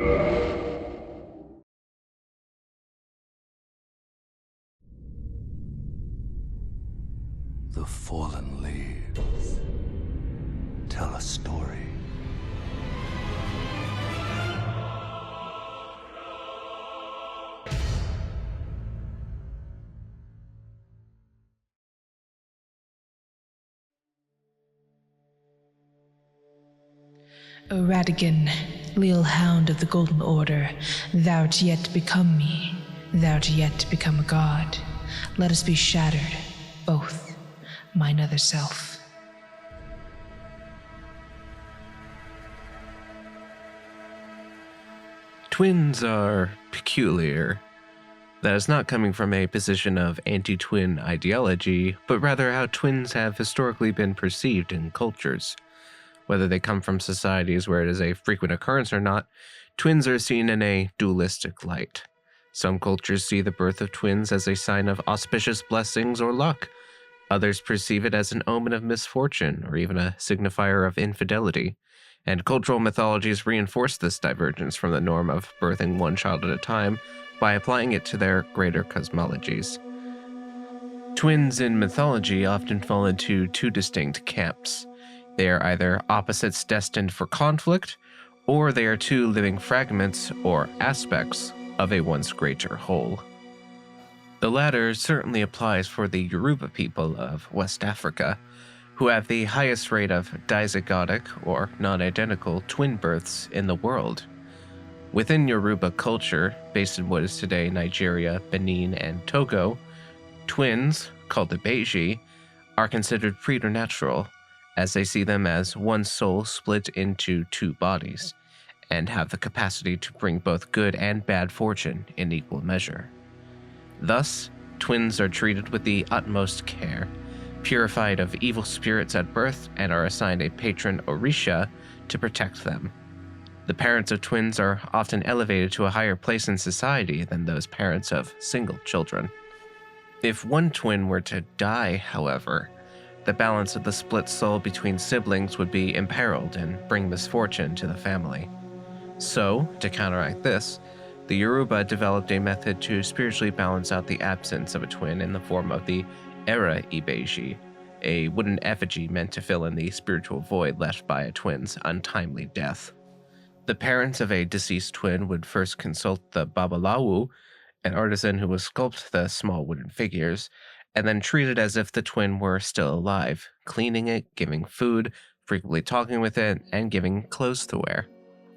The fallen leaves tell a story. O Radigan, leal hound of the Golden Order, thou'rt yet to become me, thou'rt yet to become a god. Let us be shattered, both, mine other self. Twins are peculiar. That is not coming from a position of anti-twin ideology, but rather how twins have historically been perceived in cultures. Whether they come from societies where it is a frequent occurrence or not, twins are seen in a dualistic light. Some cultures see the birth of twins as a sign of auspicious blessings or luck. Others perceive it as an omen of misfortune or even a signifier of infidelity. And cultural mythologies reinforce this divergence from the norm of birthing one child at a time by applying it to their greater cosmologies. Twins in mythology often fall into two distinct camps. They are either opposites destined for conflict, or they are two living fragments or aspects of a once greater whole. The latter certainly applies for the Yoruba people of West Africa, who have the highest rate of dizygotic or non-identical twin births in the world. Within Yoruba culture, based in what is today Nigeria, Benin, and Togo, twins, called Ibeji, are considered preternatural, as they see them as one soul split into two bodies, and have the capacity to bring both good and bad fortune in equal measure. Thus, twins are treated with the utmost care, purified of evil spirits at birth, and are assigned a patron Orisha to protect them. The parents of twins are often elevated to a higher place in society than those parents of single children. If one twin were to die, however, the balance of the split soul between siblings would be imperiled and bring misfortune to the family. So, to counteract this, the Yoruba developed a method to spiritually balance out the absence of a twin in the form of the Era Ibeji, a wooden effigy meant to fill in the spiritual void left by a twin's untimely death. The parents of a deceased twin would first consult the Babalawo, an artisan who would sculpt the small wooden figures, and then treat it as if the twin were still alive, cleaning it, giving food, frequently talking with it, and giving clothes to wear.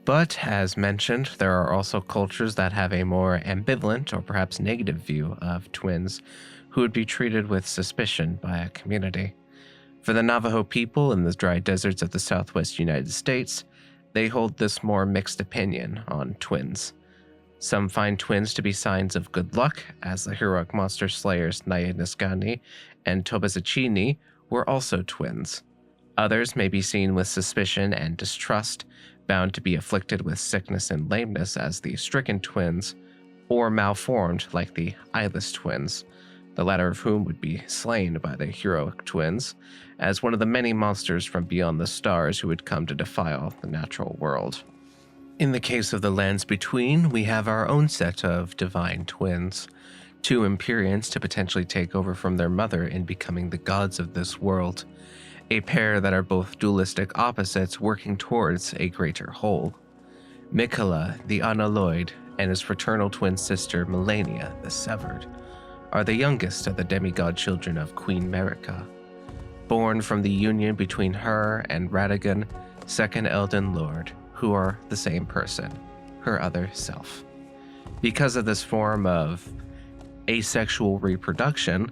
But, as mentioned, there are also cultures that have a more ambivalent or perhaps negative view of twins, who would be treated with suspicion by a community. For the Navajo people in the dry deserts of the southwest United States, they hold this more mixed opinion on twins. Some find twins to be signs of good luck, as the heroic monster slayers Nayaniskani and Tobazacini were also twins. Others may be seen with suspicion and distrust, bound to be afflicted with sickness and lameness as the stricken twins, or malformed like the eyeless twins, the latter of whom would be slain by the heroic twins, as one of the many monsters from beyond the stars who would come to defile the natural world. In the case of the lands between, we have our own set of divine twins, two Empyreans to potentially take over from their mother in becoming the gods of this world, a pair that are both dualistic opposites working towards a greater whole. Miquella, the unalloyed, and his fraternal twin sister Malenia, the severed, are the youngest of the demigod children of Queen Marika, born from the union between her and Radigan, second Elden Lord, who are the same person, her other self. Because of this form of asexual reproduction,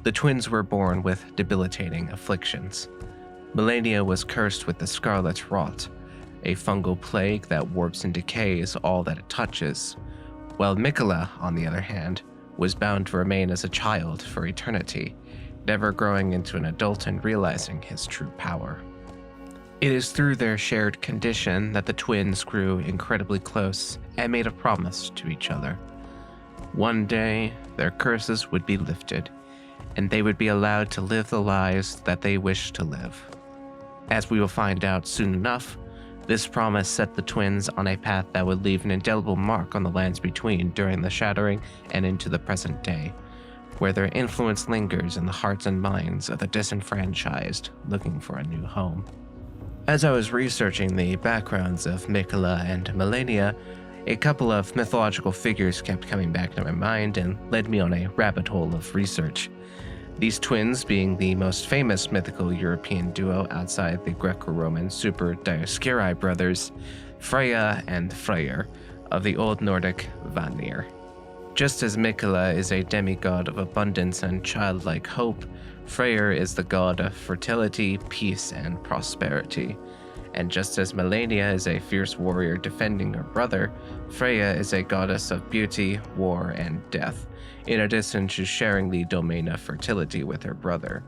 the twins were born with debilitating afflictions. Malenia was cursed with the Scarlet Rot, a fungal plague that warps and decays all that it touches, while Miquella, on the other hand, was bound to remain as a child for eternity, never growing into an adult and realizing his true power. It is through their shared condition that the twins grew incredibly close and made a promise to each other. One day, their curses would be lifted, and they would be allowed to live the lives that they wished to live. As we will find out soon enough, This promise set the twins on a path that would leave an indelible mark on the lands between during the Shattering and into the present day, where their influence lingers in the hearts and minds of the disenfranchised looking for a new home. As I was researching the backgrounds of Miquella and Malenia, a couple of mythological figures kept coming back to my mind and led me on a rabbit hole of research. These twins being the most famous mythical European duo outside the Greco-Roman Super Dioscuri brothers, Freya and Freyr, of the Old Nordic Vanir. Just as Miquella is a demigod of abundance and childlike hope, Freyr is the god of fertility, peace, and prosperity. And just as Malenia is a fierce warrior defending her brother, Freya is a goddess of beauty, war, and death, in addition to sharing the domain of fertility with her brother.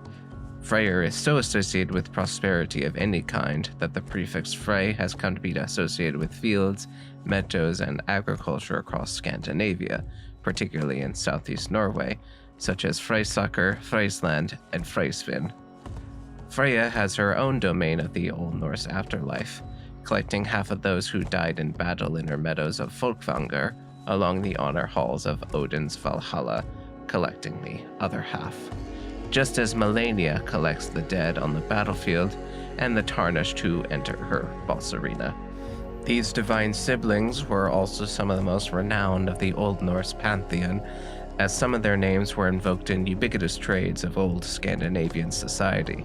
Freyr is so associated with prosperity of any kind that the prefix Frey has come to be associated with fields, meadows, and agriculture across Scandinavia, particularly in southeast Norway, such as Freysaker, Friesland, and Freysvin. Freya has her own domain of the Old Norse afterlife, collecting half of those who died in battle in her meadows of Folkvanger along the honor halls of Odin's Valhalla, collecting the other half. Just as Malenia collects the dead on the battlefield and the tarnished who enter her boss arena. These divine siblings were also some of the most renowned of the Old Norse pantheon, as some of their names were invoked in ubiquitous trades of old Scandinavian society.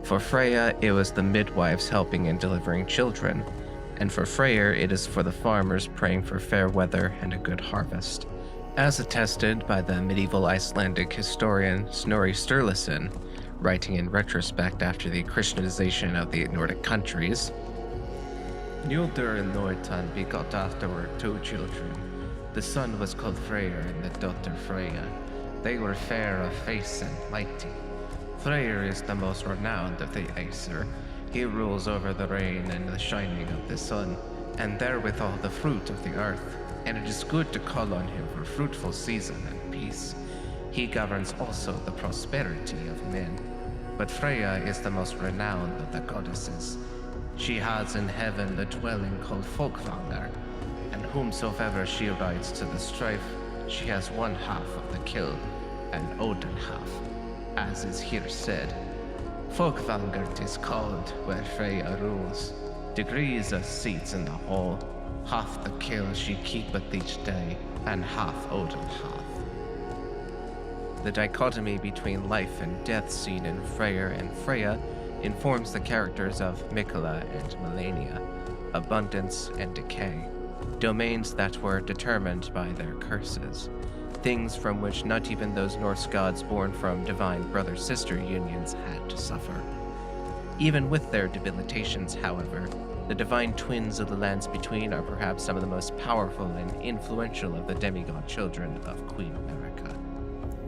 For Freya, it was the midwives helping in delivering children, and for Freyr, it is for the farmers praying for fair weather and a good harvest. As attested by the medieval Icelandic historian Snorri Sturluson, writing in retrospect after the Christianization of the Nordic countries, Njordr and Nortan begot afterward 2 children. The son was called Freyr and the daughter Freya. They were fair of face and mighty. Freyr is the most renowned of the Aesir. He rules over the rain and the shining of the sun, and therewithal the fruit of the earth, and it is good to call on him for fruitful season and peace. He governs also the prosperity of men. But Freya is the most renowned of the goddesses. She has in heaven the dwelling called Folkvanger, and whomsoever she rides to the strife, she has one half of the kill, and Odin half, as is here said. Folkvanger 'tis called where Freya rules. Degrees of seats in the hall, half the kill she keepeth each day, and half Odin hath. The dichotomy between life and death seen in Freyr and Freya informs the characters of Miquella and Malenia, abundance and decay, domains that were determined by their curses, things from which not even those Norse gods born from divine brother-sister unions had to suffer. Even with their debilitations, however, the divine twins of the lands between are perhaps some of the most powerful and influential of the demigod children of Queen America.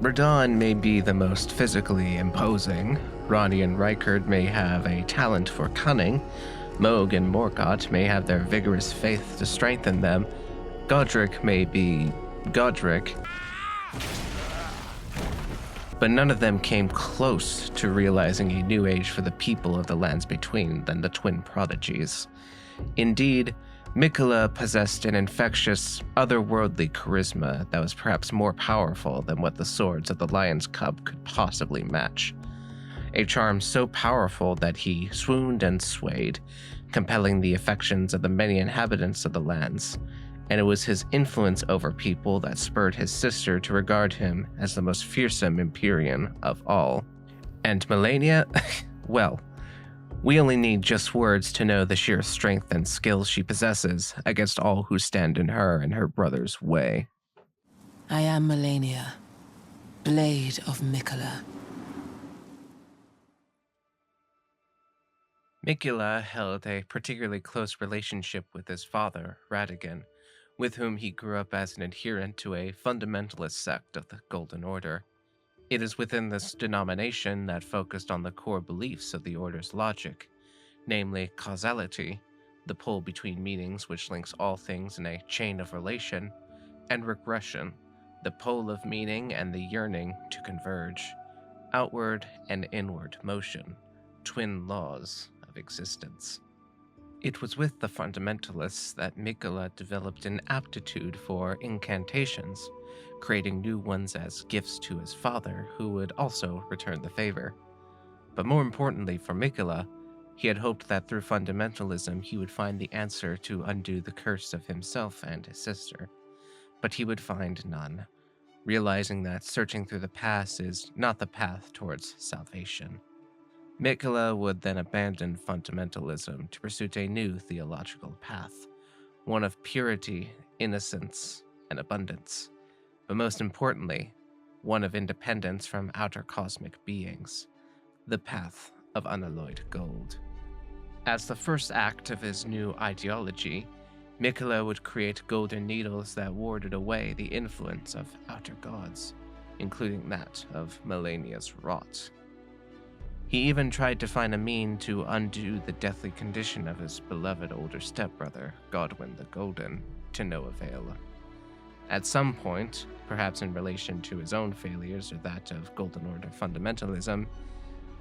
Radon may be the most physically imposing, Ronnie and Rykard may have a talent for cunning, Moog and Morgott may have their vigorous faith to strengthen them, Godric may be Godric, but none of them came close to realizing a new age for the people of the lands between than the twin prodigies. Indeed, Miquella possessed an infectious, otherworldly charisma that was perhaps more powerful than what the swords of the lion's cub could possibly match. A charm so powerful that he swooned and swayed, compelling the affections of the many inhabitants of the lands, and it was his influence over people that spurred his sister to regard him as the most fearsome Empyrean of all. And Malenia? Well, we only need just words to know the sheer strength and skill she possesses against all who stand in her and her brother's way. I am Malenia, Blade of Miquella. Miquella held a particularly close relationship with his father, Radigan, with whom he grew up as an adherent to a fundamentalist sect of the Golden Order. It is within this denomination that focused on the core beliefs of the Order's logic, namely causality, the pull between meanings which links all things in a chain of relation, and regression, the pole of meaning and the yearning to converge, outward and inward motion, twin laws of existence. It was with the fundamentalists that Miquella developed an aptitude for incantations, creating new ones as gifts to his father, who would also return the favor. But more importantly for Miquella, he had hoped that through fundamentalism he would find the answer to undo the curse of himself and his sister. But he would find none, realizing that searching through the past is not the path towards salvation. Miquella would then abandon fundamentalism to pursue a new theological path, one of purity, innocence, and abundance, but most importantly, one of independence from outer cosmic beings, the path of unalloyed gold. As the first act of his new ideology, Miquella would create golden needles that warded away the influence of outer gods, including that of Malenia's rot. He even tried to find a mean to undo the deathly condition of his beloved older stepbrother, Godwyn the Golden, to no avail. At some point, perhaps in relation to his own failures or that of Golden Order fundamentalism,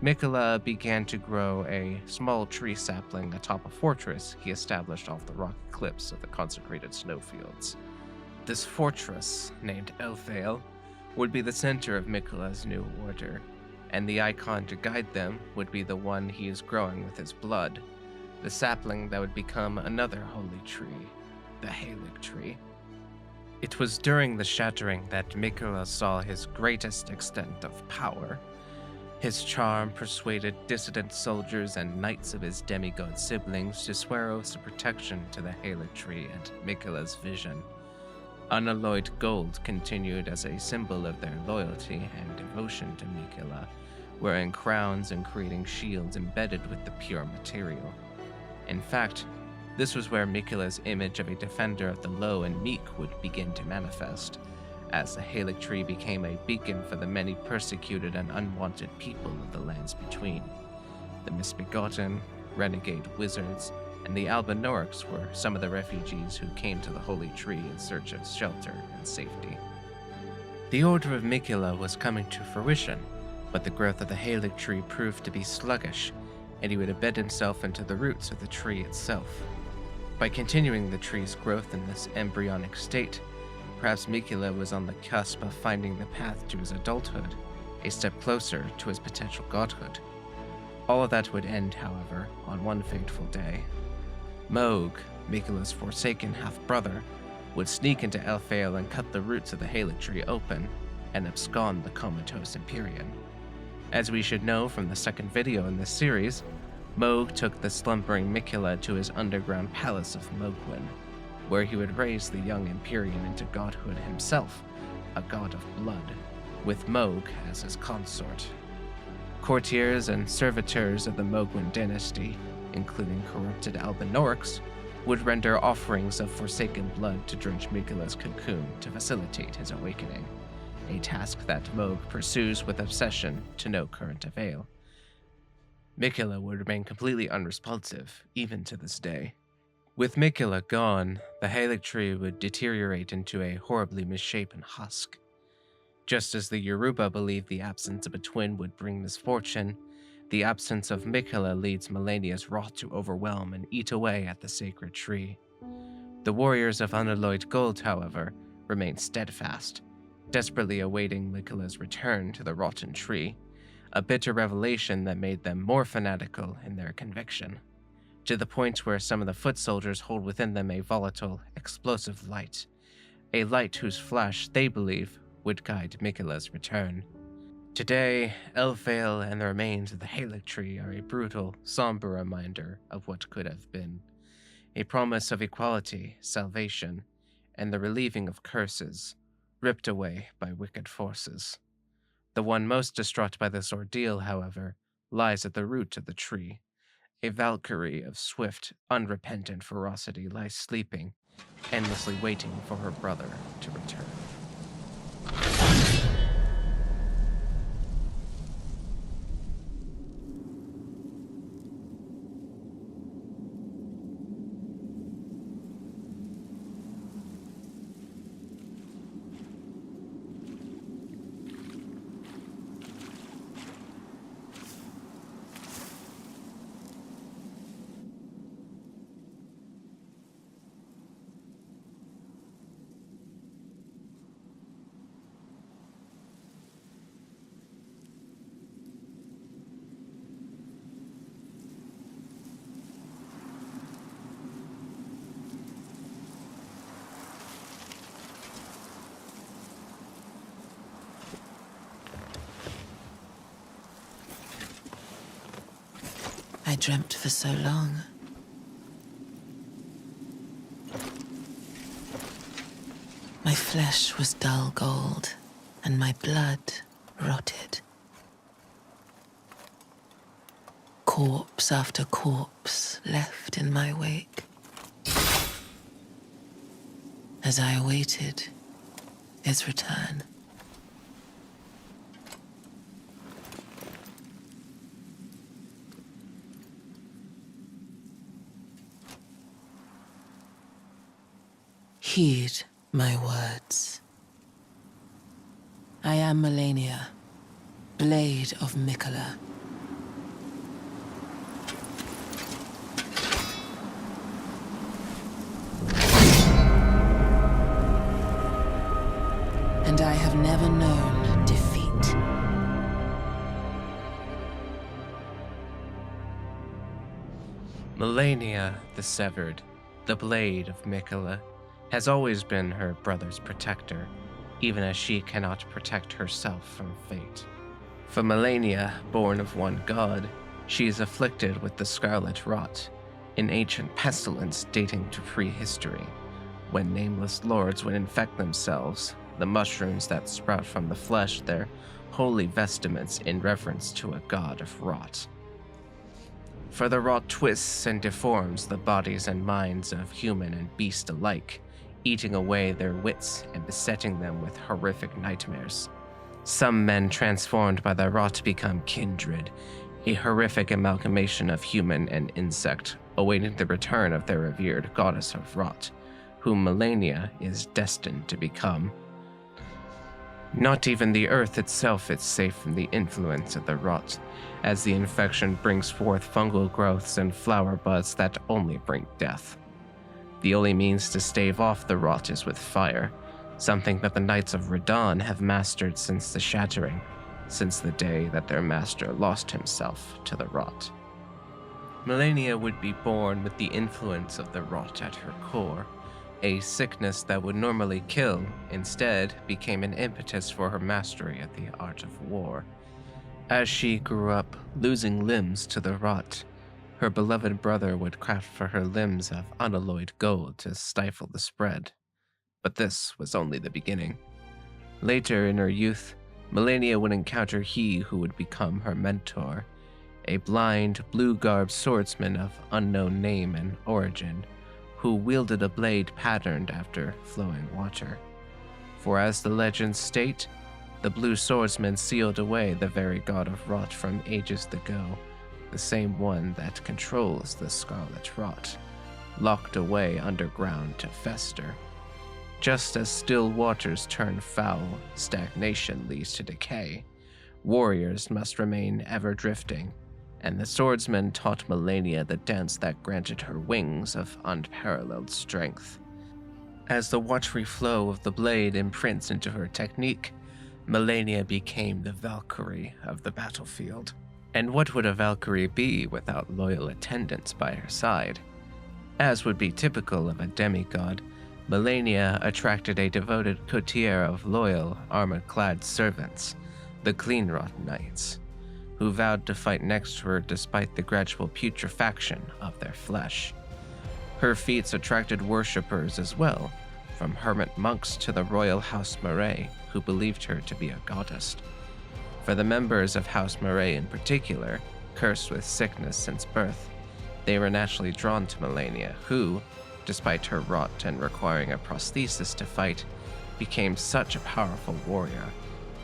Miquella began to grow a small tree sapling atop a fortress he established off the rocky cliffs of the consecrated snowfields. This fortress, named Elfale, would be the center of Miquella's new order, and the icon to guide them would be the one he is growing with his blood, the sapling that would become another holy tree, the Halig tree. It was during the Shattering that Miquella saw his greatest extent of power. His charm persuaded dissident soldiers and knights of his demigod siblings to swear oaths of protection to the Halig tree and Miquella's vision. Unalloyed gold continued as a symbol of their loyalty and devotion to Miquella, wearing crowns and creating shields embedded with the pure material. In fact, this was where Miquella's image of a defender of the low and meek would begin to manifest, as the Halig tree became a beacon for the many persecuted and unwanted people of the lands between. The misbegotten, renegade wizards, and the Albinaurics were some of the refugees who came to the holy tree in search of shelter and safety. The Order of Miquella was coming to fruition, but the growth of the Halig tree proved to be sluggish, and he would embed himself into the roots of the tree itself. By continuing the tree's growth in this embryonic state, perhaps Miquella was on the cusp of finding the path to his adulthood, a step closer to his potential godhood. All of that would end, however, on one fateful day. Moog, Miquella's forsaken half-brother, would sneak into Elfale and cut the roots of the Halig tree open, and abscond the comatose Empyrean. As we should know from the second video in this series, Moog took the slumbering Miquella to his underground palace of Mogwyn, where he would raise the young Empyrean into godhood himself, a god of blood, with Moog as his consort. Courtiers and servitors of the Mogwyn dynasty, including corrupted Albinaurics, would render offerings of forsaken blood to drench Miquella's cocoon to facilitate his awakening, a task that Moog pursues with obsession to no current avail. Miquella would remain completely unresponsive, even to this day. With Miquella gone, the Halig tree would deteriorate into a horribly misshapen husk. Just as the Yoruba believed the absence of a twin would bring misfortune, the absence of Miquella leads Malenia's rot to overwhelm and eat away at the sacred tree. The warriors of unalloyed gold, however, remained steadfast, desperately awaiting Miquella's return to the rotten tree, a bitter revelation that made them more fanatical in their conviction, to the point where some of the foot soldiers hold within them a volatile, explosive light, a light whose flash they believe would guide Miquella's return. Today, Elfale and the remains of the Halig tree are a brutal, somber reminder of what could have been, a promise of equality, salvation, and the relieving of curses, ripped away by wicked forces. The one most distraught by this ordeal, however, lies at the root of the tree. A Valkyrie of swift, unrepentant ferocity lies sleeping, endlessly waiting for her brother to return. dreamt for so long. My flesh was dull gold, and my blood rotted. Corpse after corpse left in my wake, as I awaited his return. Heed my words. I am Malenia, Blade of Miquella. And I have never known defeat. Malenia the Severed, the Blade of Miquella, has always been her brother's protector, even as she cannot protect herself from fate. For Malenia, born of one god, she is afflicted with the Scarlet Rot, an ancient pestilence dating to prehistory, when nameless lords would infect themselves, the mushrooms that sprout from the flesh, their holy vestments in reverence to a god of rot. For the rot twists and deforms the bodies and minds of human and beast alike, eating away their wits and besetting them with horrific nightmares. Some men transformed by the rot become kindred, a horrific amalgamation of human and insect, awaiting the return of their revered goddess of rot, whom Malenia is destined to become. Not even the earth itself is safe from the influence of the rot, as the infection brings forth fungal growths and flower buds that only bring death. The only means to stave off the rot is with fire, something that the Knights of Radahn have mastered since the Shattering, since the day that their master lost himself to the rot. Malenia would be born with the influence of the rot at her core. A sickness that would normally kill, instead, became an impetus for her mastery of the art of war. As she grew up, losing limbs to the rot, her beloved brother would craft for her limbs of unalloyed gold to stifle the spread. But this was only the beginning. Later in her youth, Malenia would encounter he who would become her mentor, a blind, blue-garbed swordsman of unknown name and origin, who wielded a blade patterned after flowing water. For as the legends state, the blue swordsman sealed away the very god of rot from ages ago, the same one that controls the scarlet rot, locked away underground to fester. Just as still waters turn foul, stagnation leads to decay. Warriors must remain ever drifting, and the swordsman taught Malenia the dance that granted her wings of unparalleled strength. As the watery flow of the blade imprints into her technique, Malenia became the Valkyrie of the battlefield. And what would a Valkyrie be without loyal attendants by her side? As would be typical of a demigod, Malenia attracted a devoted coterie of loyal, armor-clad servants, the Cleanrot Knights, who vowed to fight next to her despite the gradual putrefaction of their flesh. Her feats attracted worshippers as well, from hermit monks to the royal House Murray, who believed her to be a goddess. For the members of House Murray in particular, cursed with sickness since birth, they were naturally drawn to Malenia, who, despite her rot and requiring a prosthesis to fight, became such a powerful warrior,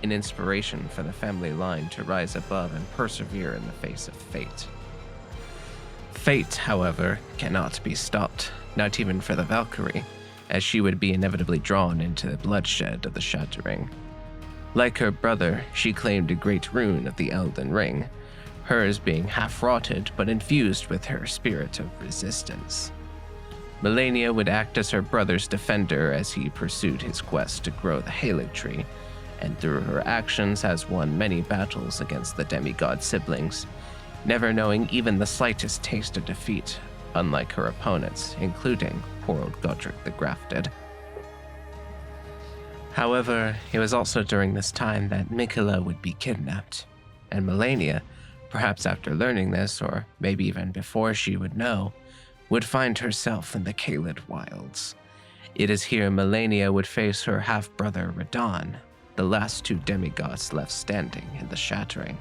an inspiration for the family line to rise above and persevere in the face of fate. Fate, however, cannot be stopped, not even for the Valkyrie, as she would be inevitably drawn into the bloodshed of the Shattering. Like her brother, she claimed a great rune of the Elden Ring, hers being half-rotted but infused with her spirit of resistance. Malenia would act as her brother's defender as he pursued his quest to grow the Halig Tree, and through her actions has won many battles against the demigod siblings, never knowing even the slightest taste of defeat, unlike her opponents, including poor old Godric the Grafted. However, it was also during this time that Miquella would be kidnapped, and Malenia, perhaps after learning this, or maybe even before she would know, would find herself in the Caelid wilds. It is here Malenia would face her half-brother Radon, the last two demigods left standing in the Shattering.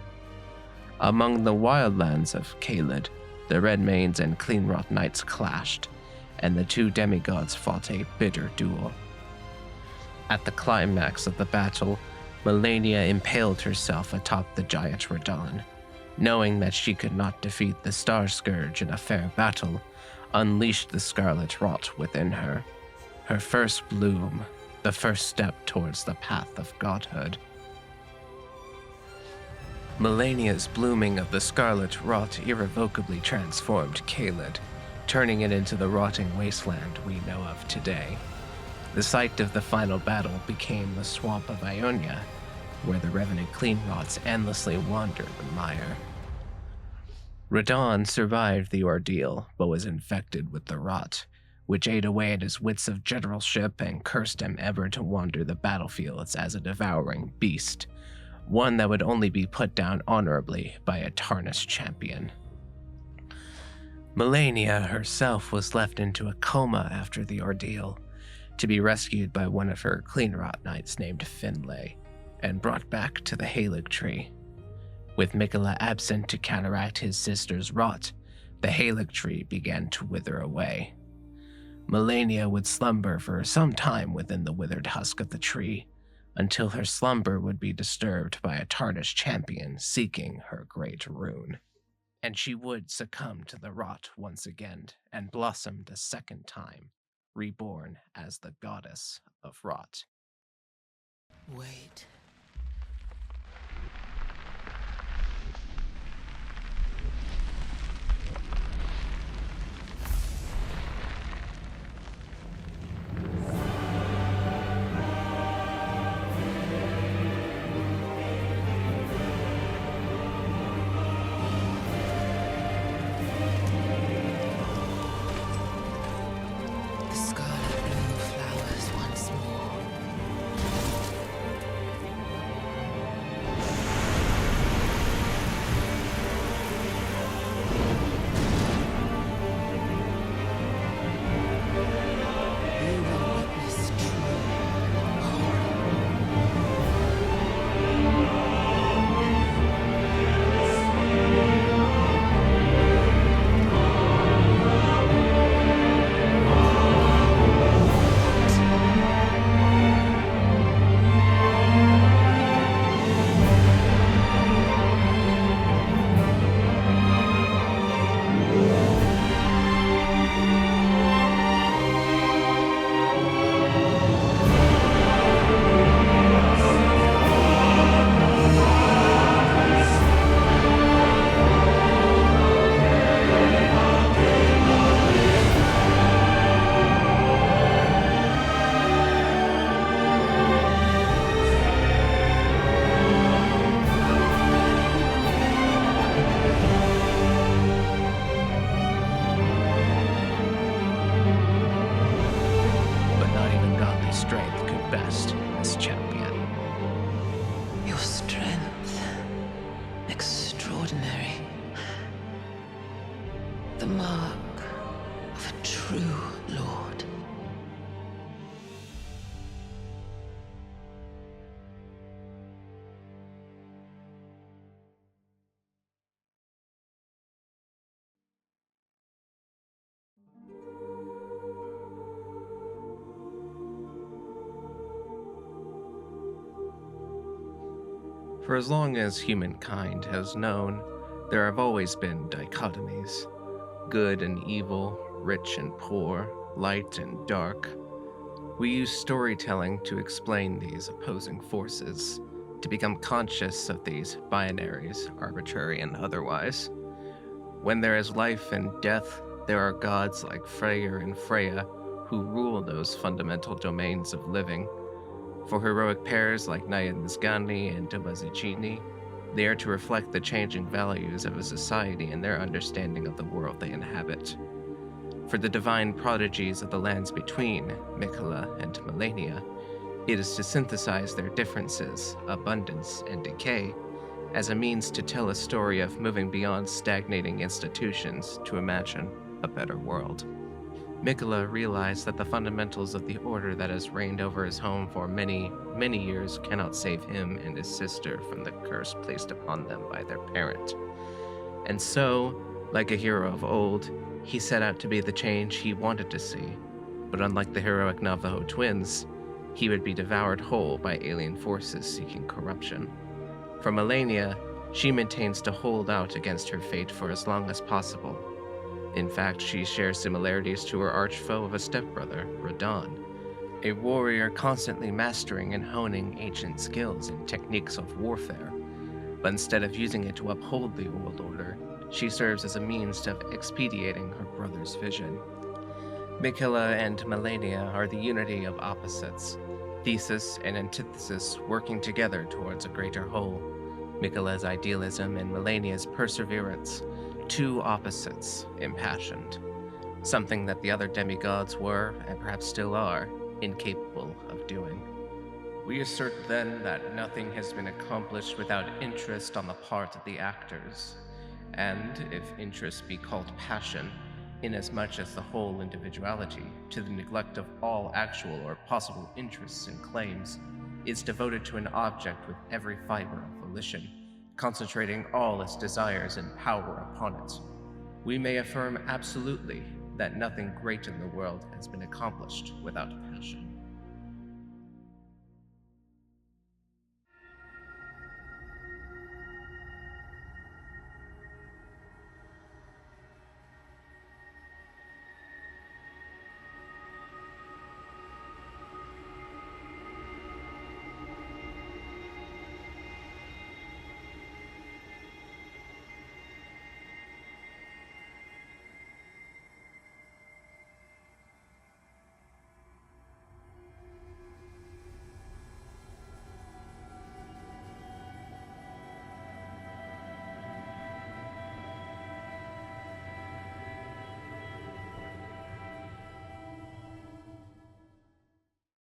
Among the wildlands of Caelid, the Redmanes and Cleanrot Knights clashed, and the two demigods fought a bitter duel. At the climax of the battle, Malenia impaled herself atop the giant Radon. Knowing that she could not defeat the Star Scourge in a fair battle, unleashed the scarlet rot within her. Her first bloom, the first step towards the path of godhood. Malenia's blooming of the scarlet rot irrevocably transformed Caelid, turning it into the rotting wasteland we know of today. The site of the final battle became the swamp of Ionia, where the revenant Cleanrots endlessly wandered the mire. Radon survived the ordeal, but was infected with the rot, which ate away at his wits of generalship and cursed him ever to wander the battlefields as a devouring beast, one that would only be put down honorably by a tarnished champion. Malenia herself was left into a coma after the ordeal, to be rescued by one of her Cleanrot Knights named Finlay, and brought back to the Halig Tree. With Miquella absent to counteract his sister's rot, the Halig Tree began to wither away. Malenia would slumber for some time within the withered husk of the tree, until her slumber would be disturbed by a tarnished champion seeking her great rune. And she would succumb to the rot once again, and blossomed a second time, reborn as the goddess of rot. Wait. The scarlet bloom flowers once more. You will witness true horror. But not even godly strength could best this champion. Your strength, extraordinary. The mark of a true lord. For as long as humankind has known, there have always been dichotomies. Good and evil, rich and poor, light and dark. We use storytelling to explain these opposing forces, to become conscious of these binaries, arbitrary and otherwise. When there is life and death, there are gods like Freyr and Freya who rule those fundamental domains of living. For heroic pairs like Naya Nisgani and Dobazicini, they are to reflect the changing values of a society and their understanding of the world they inhabit. For the divine prodigies of the lands between, Miquella and Malenia, it is to synthesize their differences, abundance and decay, as a means to tell a story of moving beyond stagnating institutions to imagine a better world. Miquella realized that the fundamentals of the order that has reigned over his home for many, many years cannot save him and his sister from the curse placed upon them by their parent. And so, like a hero of old, he set out to be the change he wanted to see. But unlike the heroic Navajo twins, he would be devoured whole by alien forces seeking corruption. For Malenia, she maintains to hold out against her fate for as long as possible. In fact, she shares similarities to her arch-foe of a stepbrother, Radon, a warrior constantly mastering and honing ancient skills and techniques of warfare. But instead of using it to uphold the old order, she serves as a means of expediting her brother's vision. Miquella and Malenia are the unity of opposites, thesis and antithesis working together towards a greater whole. Miquella's idealism and Malenia's perseverance, two opposites impassioned, something that the other demigods were, and perhaps still are, incapable of doing. We assert then that nothing has been accomplished without interest on the part of the actors, and, if interest be called passion, inasmuch as the whole individuality, to the neglect of all actual or possible interests and claims, is devoted to an object with every fiber of volition, concentrating all its desires and power upon it. We may affirm absolutely that nothing great in the world has been accomplished without passion.